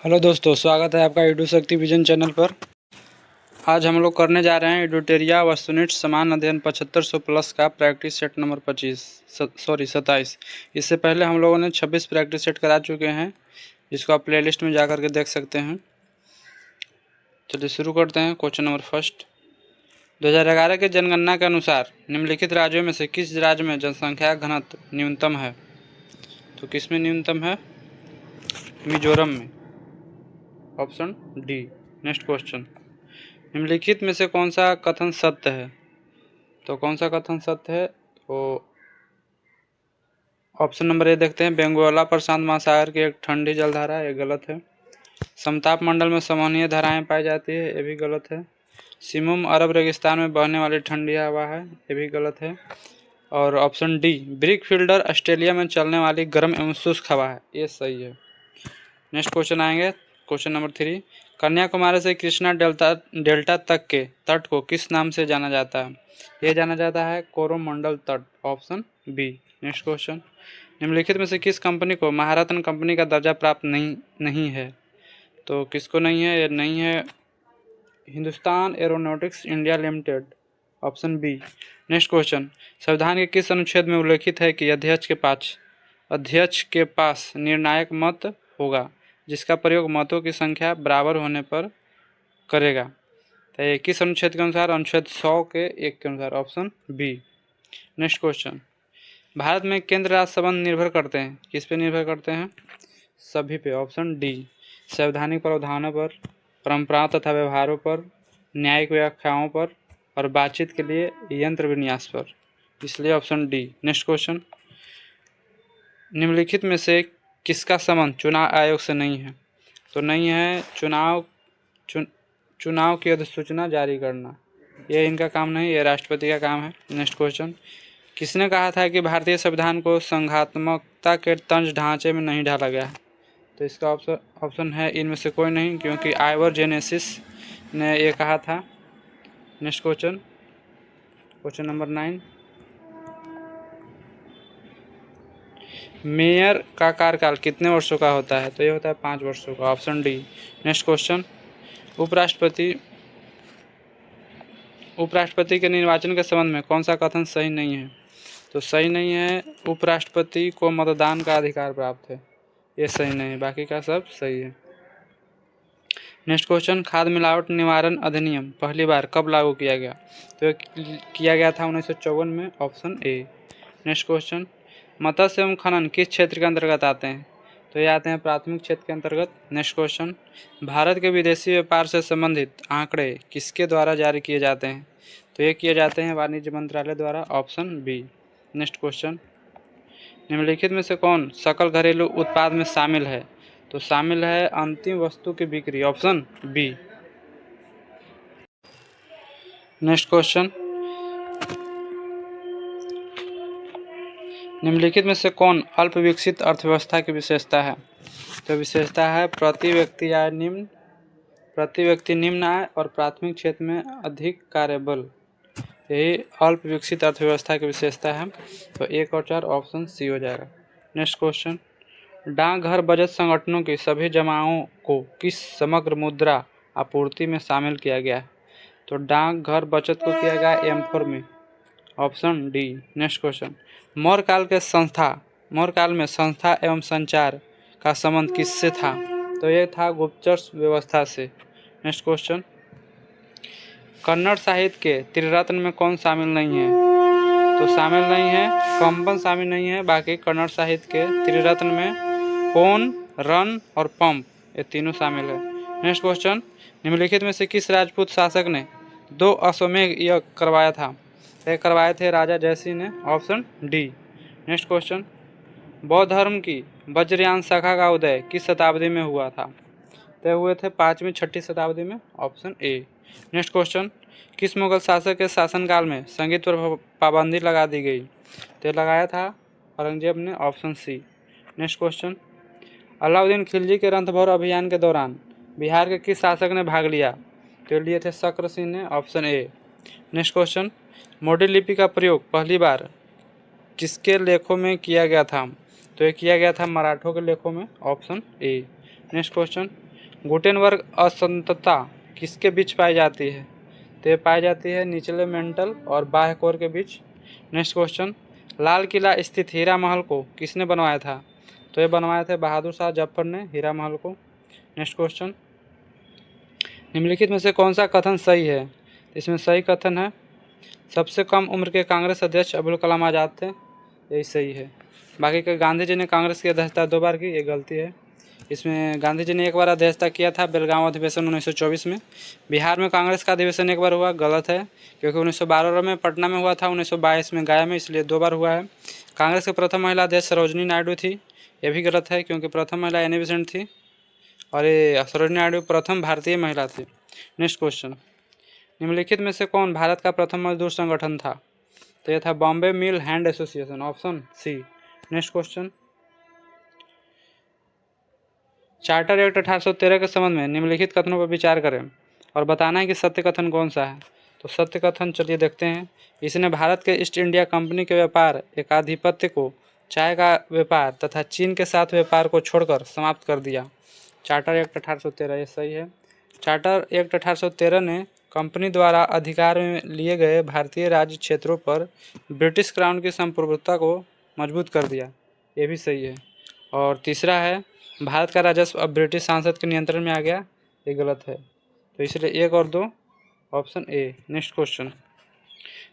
Hello दोस्तों, स्वागत है आपका ईडू शक्ति विजन चैनल पर। आज हम लोग करने जा रहे हैं एडुटेरिया वस्तुनिष्ठ समान अध्ययन 7500 प्लस का प्रैक्टिस सेट नंबर 27। इससे पहले हम लोगों ने 26 प्रैक्टिस सेट करा चुके हैं, जिसको आप प्लेलिस्ट में जा कर के देख सकते हैं। चलिए शुरू करते हैं। क्वेश्चन नंबर फर्स्ट, 2011 के जनगणना के अनुसार निम्नलिखित राज्यों में से किस राज्य में जनसंख्या घनत्व न्यूनतम है? तो किस में न्यूनतम है? मिजोरम में, ऑप्शन डी। नेक्स्ट क्वेश्चन, निम्नलिखित में से कौन सा कथन सत्य है? तो कौन सा कथन सत्य है? तो ऑप्शन नंबर ए देखते हैं, बेंगोला प्रशांत महासागर की एक ठंडी जलधारा, ये गलत है। समताप मंडल में समोन्नीय धाराएं पाई जाती है, ये भी गलत है। सिमुम अरब रेगिस्तान में बहने वाली ठंडी हवा है, ये भी गलत है। और option D, brick fielder Australia में चलने वाली गर्म एवं शुष्क हवा है, ये सही है। नेक्स्ट क्वेश्चन आएंगे, क्वेश्चन नंबर 3, कन्याकुमारी से कृष्णा डेल्टा तक के तट को किस नाम से जाना जाता है? यह जाना जाता है कोरोमंडल तट, ऑप्शन बी। नेक्स्ट क्वेश्चन, निम्नलिखित में से किस कंपनी को महारत्न कंपनी का दर्जा प्राप्त नहीं है? तो किसको नहीं है? ये नहीं है Hindustan aeronautics India limited, option B. Next question, संविधान के किस अनुच्छेद में उल्लेखित है कि अध्यक्ष के पास निर्णायक मत होगा, जिसका प्रयोग मतों की संख्या बराबर होने पर करेगा? तो ये किस अनुच्छेद के अनुसार? अनुच्छेद 100 के 1 के अनुसार, ऑप्शन बी। नेक्स्ट क्वेश्चन, भारत में केंद्र राज्य संबंध निर्भर करते हैं, किस पे निर्भर करते हैं? सभी पे, ऑप्शन डी। संवैधानिक प्रावधानों पर, परंपराओं तथा व्यवहारों पर, न्यायिक व्याख्याओं पर और बातचीत के लिए यंत्र विन्यास पर, इसलिए ऑप्शन डी। नेक्स्ट क्वेश्चन, निम्नलिखित में से किसका संबंध चुनाव आयोग से नहीं है? तो नहीं है चुनाव की अधिसूचना जारी करना, ये इनका काम नहीं, ये राष्ट्रपति का काम है। नेक्स्ट क्वेश्चन, किसने कहा था कि भारतीय संविधान को संघात्मकता के तंज ढांचे में नहीं ढाला गया है? तो इसका ऑप्शन है इनमें से कोई नहीं, क्योंकि आइवर जेनेसिस ने ये कहा था। Next question, question number 9, mayor का कार्यकाल कितने वर्षों का होता है? तो ये होता है 5 वर्षों का, ऑप्शन डी। नेक्स्ट क्वेश्चन, उपराष्ट्रपति के निर्वाचन के संबंध में कौन सा कथन सही नहीं है? तो सही नहीं है उपराष्ट्रपति को मतदान का अधिकार प्राप्त है, ये सही नहीं है, बाकी का सब सही है। नेक्स्ट क्वेश्चन, खाद्य मिलावट निवारण अधिनियम पहली बार कब लागू किया गया? तो किया गया था 1954 में, ऑप्शन ए। नेक्स्ट क्वेश्चन, मत्स्य एवं खनन किस क्षेत्र के अंतर्गत आते हैं? तो ये आते हैं प्राथमिक क्षेत्र के अंतर्गत। नेक्स्ट क्वेश्चन, भारत के विदेशी व्यापार से संबंधित आंकड़े किसके द्वारा जारी किए जाते हैं? तो ये किए जाते हैं वाणिज्य मंत्रालय द्वारा, ऑप्शन बी। नेक्स्ट क्वेश्चन, निम्नलिखित में से कौन सकल घरेलू उत्पाद में शामिल है? तो शामिल है अंतिम वस्तु की बिक्री, ऑप्शन बी। नेक्स्ट क्वेश्चन, निम्नलिखित में से कौन अल्प विकसित अर्थव्यवस्था की विशेषता है? तो विशेषता है प्रति व्यक्ति निम्न आय और प्राथमिक क्षेत्र में अधिक कार्यबल, यही अल्प विकसित अर्थव्यवस्था की विशेषता है। तो 1 और 4 ऑप्शन सी हो जाएगा। नेक्स्ट क्वेश्चन, डाकघर बचत संगठनों की सभी जमाओं को किस समग्र मुद्रा आपूर्ति में शामिल किया गया है? तो डाकघर बचत को किया गया M4 में, option D. Next question, Maurya काल में संस्था एवं संचार का संबंध किससे था? तो ये था गुप्तचर व्यवस्था से। नेक्स्ट क्वेश्चन, कन्नड़ साहित्य के त्रिरत्न में कौन शामिल नहीं है? तो शामिल नहीं है, कंपन शामिल नहीं है, बाकी कन्नड़ साहित्य के त्रिरत्न में पोन, रन और पंप, ये तीनों शामिल है। नेक्स्ट क्वेश्चन, निम्नलिखित में से किस राजपूत शासक ने 2 अश्वमेध यज्ञ करवाया था? ये करवाए थे राजा जयसिंह ने, ऑप्शन डी। नेक्स्ट क्वेश्चन, बौद्ध धर्म की वज्रयान शाखा का उदय किस शताब्दी में हुआ था? तो हुए थे 5वीं 6ठी शताब्दी में, ऑप्शन ए। नेक्स्ट क्वेश्चन, किस मुगल शासक के शासनकाल में संगीत पर पाबंदी लगा दी गई? तो लगाया था औरंगजेब ने, option C. Next question, Alauddin Khilji के रणथंभौर अभियान के दौरान बिहार के किस शासक ने भाग लिया? तो लिए थे शक्र सिंह ने, ऑप्शन ए। नेक्स्ट क्वेश्चन, मोडी लिपि का प्रयोग पहली बार किसके लेखों में किया गया था? तो ये किया गया था मराठों के लेखों में, option A. Next question, Gutenberg असंतता किसके बीच पाई जाती है? तो ये पाई जाती है निचले मेंटल और बाह्य कोर के बीच। नेक्स्ट क्वेश्चन, लाल किला स्थित हीरा महल को किसने बनवाया था? तो ये बनवाए थे बहादुर शाह जफर ने हीरा महल को। नेक्स्ट क्वेश्चन, निम्नलिखित में से कौन सा कथन सही है? इसमें सही कथन है सबसे कम उम्र के कांग्रेस अध्यक्ष अब्दुल कलाम आज़ाद थे, यही सही है। बाकी के गांधी जी ने कांग्रेस की अध्यक्षता 2 बार की, ये गलती है। इसमें गांधी जी ने 1 बार अध्यक्षता किया था बेलगांव अधिवेशन 1924 में। बिहार में कांग्रेस का अधिवेशन 1 बार हुआ, गलत है क्योंकि 1912 में पटना में हुआ था, 1922 में गया में, इसलिए 2 बार हुआ है। कांग्रेस की प्रथम महिला अध्यक्ष सरोजनी नायडू थी, ये भी गलत है क्योंकि प्रथम महिला एनी बेसेंट थी और ये सरोजनी नायडू प्रथम भारतीय महिला थी। नेक्स्ट क्वेश्चन, निम्नलिखित में से कौन भारत का प्रथम मजदूर संगठन था? तो यह था Bombay mill hand association, option C. Next question, charter act 1813 के संबंध में निम्नलिखित कथनों पर विचार करें और बताना है कि सत्य कथन कौन सा है। तो सत्य कथन चलिए देखते हैं। इसने भारत के ईस्ट इंडिया कंपनी के व्यापार एकाधिपत्य को चाय का व्यापार तथा चीन के साथ व्यापार को छोड़कर समाप्त कर दिया। चार्टर एक्ट 1813, ये सही है। चार्टर एक्ट 1813 ने कंपनी द्वारा अधिकार में लिए गए भारतीय राज्य क्षेत्रों पर ब्रिटिश क्राउन की संप्रभुता को मजबूत कर दिया, ये भी सही है। और तीसरा है भारत का राजस्व अब ब्रिटिश सांसद के नियंत्रण में आ गया, ये गलत है। तो इसलिए 1 और 2, ऑप्शन ए। नेक्स्ट क्वेश्चन,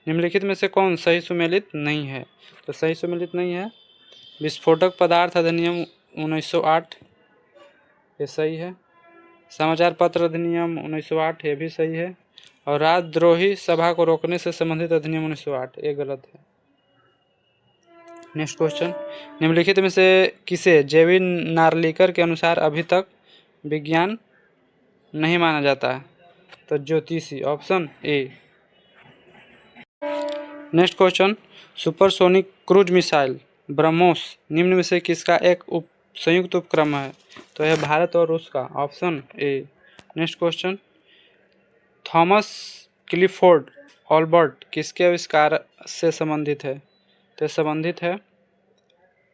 निम्नलिखित में से कौन सही सुमेलित नहीं है? तो सही सुमेलित नहीं है विस्फोटक पदार्थ अधिनियम 1908, ये सही है। समाचार पत्र अधिनियम 1908, ये भी सही है। और राजद्रोही सभा को रोकने से संबंधित अधिनियम 1908, ये गलत है। नेक्स्ट क्वेश्चन, निम्नलिखित में से किसे जेवी नार्लिकर के अनुसार अभी तक विज्ञान नहीं माना जाता है? तो ज्योतिषी, option A. Next question, supersonic cruise missile BrahMos निम्न में से किसका एक संयुक्त उपक्रम है? तो यह भारत और रूस का, option A. Next question, Thomas Clifford Albert किसके आविष्कार से संबंधित है? तो संबंधित है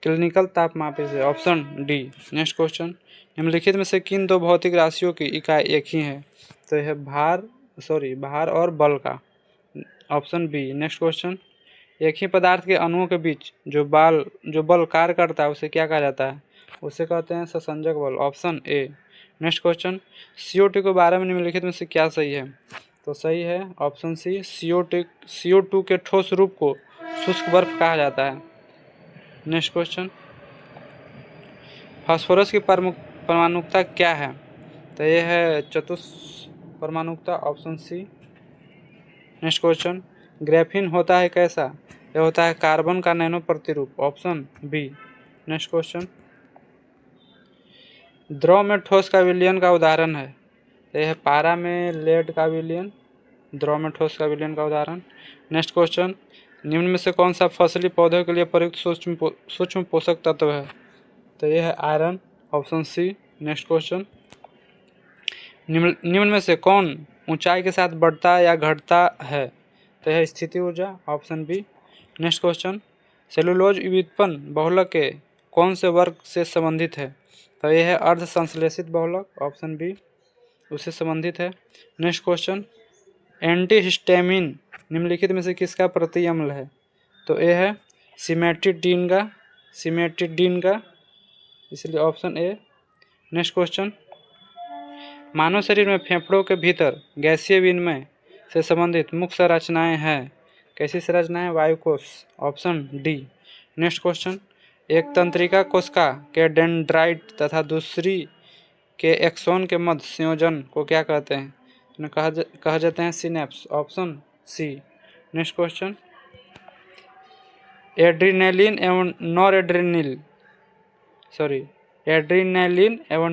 क्लिनिकल तापमापी से, ऑप्शन डी। नेक्स्ट क्वेश्चन, निम्नलिखित में से किन 2 भौतिक राशियों की इकाई एक ही है? तो यह भार और बल का, ऑप्शन बी। नेक्स्ट क्वेश्चन, एक ही पदार्थ के अणुओं के बीच जो बल कार्य करता है उसे क्या कहा जाता है? उसे कहते हैं संसंजक बल, option A. Next question, CO2 के बारे में निम्नलिखित में से क्या सही है? तो सही है ऑप्शन सी, CO2 के ठोस रूप को शुष्क बर्फ कहा जाता है। नेक्स्ट क्वेश्चन, फास्फोरस की परमाणुकता क्या है? तो यह है चतुष्परमाणुकता, option C. Next question, graphene होता है कैसा? यह होता है कार्बन का नैनो प्रतिरूप, ऑप्शन बी। नेक्स्ट क्वेश्चन, द्रव में ठोस का विलयन का उदाहरण है? यह है पारा में लेड का विलयन, द्रव में ठोस का विलयन का उदाहरण। नेक्स्ट क्वेश्चन, निम्न में से कौन सा फसली पौधों के लिए प्रयुक्त सूक्ष्म पोषक तत्व है? तो यह है iron, option C. Next question, निम्न में से कौन ऊंचाई के साथ बढ़ता या घटता है? तो यह स्थिति ऊर्जा, option B. Next question, cellulose व्युत्पन्न बहुलक के कौन से वर्ग से संबंधित है? तो यह है अर्ध संश्लेषित बहुलक, ऑप्शन बी, उससे संबंधित है। नेक्स्ट क्वेश्चन, एंटीहिस्टामिन निम्नलिखित में से किसका प्रति अम्ल है? तो यह है सिमेटिडीन का, इसलिए ऑप्शन ए। नेक्स्ट क्वेश्चन, मानव शरीर में फेफड़ों के भीतर गैसीय विनिमय से संबंधित मुख्य संरचनाएं हैं, कैसी संरचनाएं? वायुकोश, ऑप्शन डी। नेक्स्ट क्वेश्चन, एक तंत्रिका कोशिका के डेंड्राइट तथा दूसरी के एक्सोन के मध्य संयोजन को क्या कहते हैं? कहा जाते हैं synapse, option C. Next question, adrenaline एवं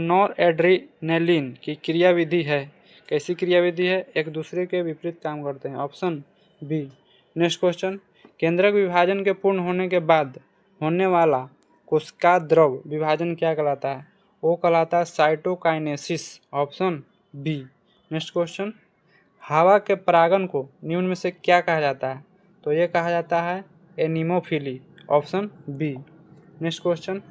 नॉर एड्रीनलिन की क्रियाविधि है, कैसी क्रियाविधि है? एक दूसरे के विपरीत काम करते हैं, ऑप्शन बी। नेक्स्ट क्वेश्चन, केंद्रक विभाजन के पूर्ण होने के बाद होने वाला कोशिका द्रव विभाजन क्या कहलाता है? वो कहलाता है cytokinesis, option B. Next question, हवा के परागन को निम्न में से क्या कहा जाता है? तो ये कहा जाता है anemophily, option B. Next question,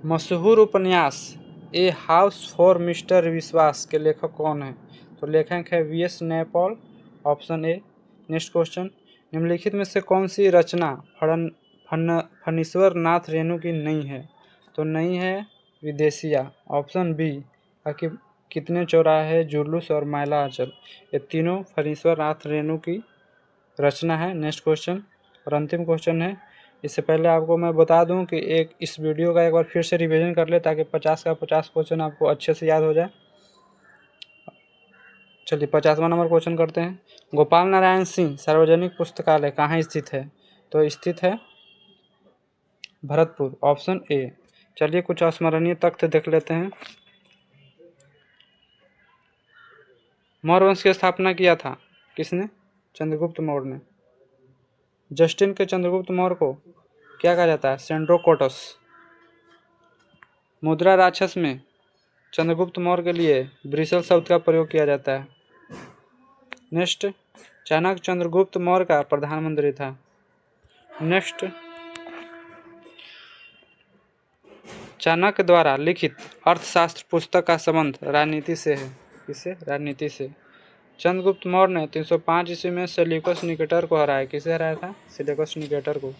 मशहूर उपन्यास ए हाउस फॉर मिस्टर विश्वास के लेखक कौन है? तो लेखक है V S. Naipaul, option A. Next question, निम्नलिखित में से कौन सी रचना फणीश्वर नाथ रेणु की नहीं है? तो नहीं है विदेशिया, ऑप्शन बी। कितने चौराहे, जुलूस और मैला आंचल, ये तीनों फणीश्वर नाथ रेणु की रचना है। नेक्स्ट क्वेश्चन और अंतिम क्वेश्चन है। इससे पहले आपको मैं बता दूं कि इस वीडियो का एक बार फिर से रिवीजन कर ले ताकि 50 का 50 क्वेश्चन आपको अच्छे से याद हो जाए। चलिए 50वां नंबर क्वेश्चन करते हैं। गोपाल नारायण सिंह सार्वजनिक पुस्तकालय कहाँ स्थित है? तो स्थित है भरतपुर, ऑप्शन ए। चलिए कुछ अस्मरणीय तथ्य देख लेते हैं। मौर्य वंश की स्थापना किया था किसने? चंद्रगुप्त मौर्य ने। जस्टिन के चंद्रगुप्त मौर्य को क्या कहा जाता है? सेंड्रोकोटस। मुद्रा राक्षस में चंद्रगुप्त मौर्य के लिए ब्रिसल शब्द का प्रयोग किया जाता है। नेक्स्ट, चाणक्य चंद्रगुप्त मौर्य का प्रधानमंत्री था। नेक्स्ट, चाणक्य द्वारा लिखित अर्थशास्त्र पुस्तक का संबंध राजनीति से है। किससे? राजनीति से। चंद्रगुप्त मौर्य ने 305 ईस्वी में सेल्यूकस निकेटर को हराया। किसे हराया था? सेल्यूकस निकेटर को।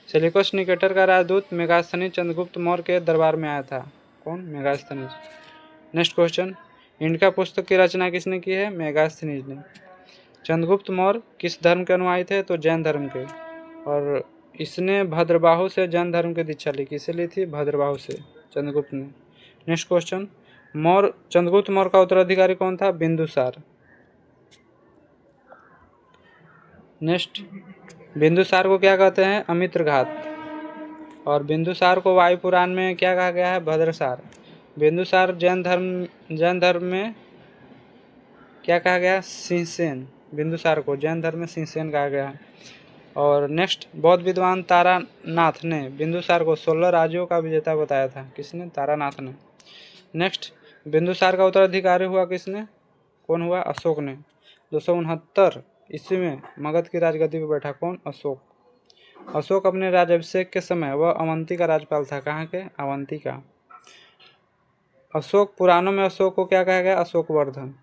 सेल्यूकस निकेटर का राजदूत मेगास्थनीज चंद्रगुप्त मौर्य के दरबार में आया था। कौन? मेगास्थनीज। नेक्स्ट क्वेश्चन, इंडिका पुस्तक की रचना किसने की है? मेगास्थनीज ने। चंद्रगुप्त मौर्य किस धर्म के अनुयायी थे? तो जैन धर्म के। और इसने भद्रबाहु से जैन धर्म की दीक्षा ली। किसे ली थी? भद्रबाहु से, चंद्रगुप्त ने। नेक्स्ट क्वेश्चन, चंद्रगुप्त मौर्य का उत्तराधिकारी कौन था? बिंदुसार। नेक्स्ट, बिंदुसार को क्या कहते हैं? अमित्रघात। और बिंदुसार को वायु पुराण में क्या कहा गया है? भद्रसार। बिंदुसार जैन धर्म में क्या कहा गया? सिंहसेन। बिंदुसार को जैन धर्म में सिंहसेन कहा गया है। और नेक्स्ट, बौद्ध विद्वान तारानाथ ने बिंदुसार को 16 राज्यों का विजेता बताया था। किसने? तारानाथ ने। नेक्स्ट, बिंदुसार का उत्तराधिकारी हुआ किसने? कौन हुआ? अशोक ने। 269 ईस्वी में मगध की राजगद्दी पर बैठा। कौन? अशोक। अशोक अपने राज्याभिषेक के समय वह अवंती का राज्यपाल था। कहाँ के? अवंती का। अशोक पुराणों में अशोक को क्या कहा गया? अशोकवर्धन।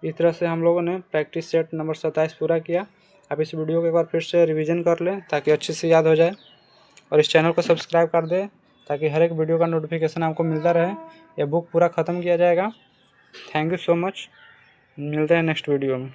इस तरह से हम लोगों ने प्रैक्टिस सेट नंबर 27 पूरा किया। आप इस वीडियो को एक बार फिर से रिवीजन कर लें ताकि अच्छे से याद हो जाए, और इस चैनल को सब्सक्राइब कर दें ताकि हर एक वीडियो का नोटिफिकेशन आपको मिलता रहे। यह बुक पूरा ख़त्म किया जाएगा। Thank you so much. मिलते हैं नेक्स्ट वीडियो में।